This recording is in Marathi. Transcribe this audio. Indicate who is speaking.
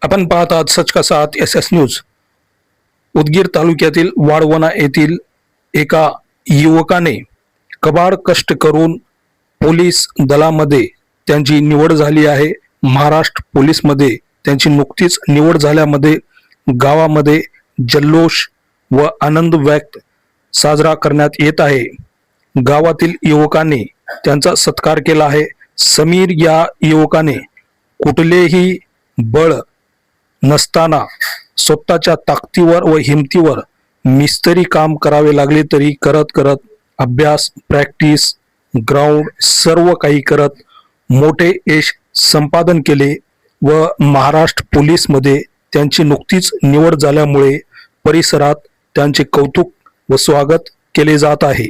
Speaker 1: आपण पाहत आहात सच का साथ SS न्यूज। उदगीर तालुक्यातील वाळवणा येथील एका युवकाने कबाड कष्ट करून पोलीस दलामध्ये त्यांची निवड झाली आहे। महाराष्ट्र पोलीस मध्ये त्यांची नुकतीच निवड झाल्यामध्ये गावामध्ये जल्लोष व आनंद व्यक्त साजरा करण्यात येत आहे। गावातील युवकाने त्यांचा सत्कार केला आहे। समीर या युवकाने कुठलेही बळ नसताना स्वतःच्या ताकदीवर व हिमतीवर मिस्त्री काम करावे लागले तरी करत करत अभ्यास, प्रॅक्टिस, ग्राउंड सर्व काही करत मोठे यश संपादन केले व महाराष्ट्र पोलीस मध्ये त्यांची नुकतीच निवड झाल्यामुळे परिसरात त्यांचे कौतुक व स्वागत केले जात आहे।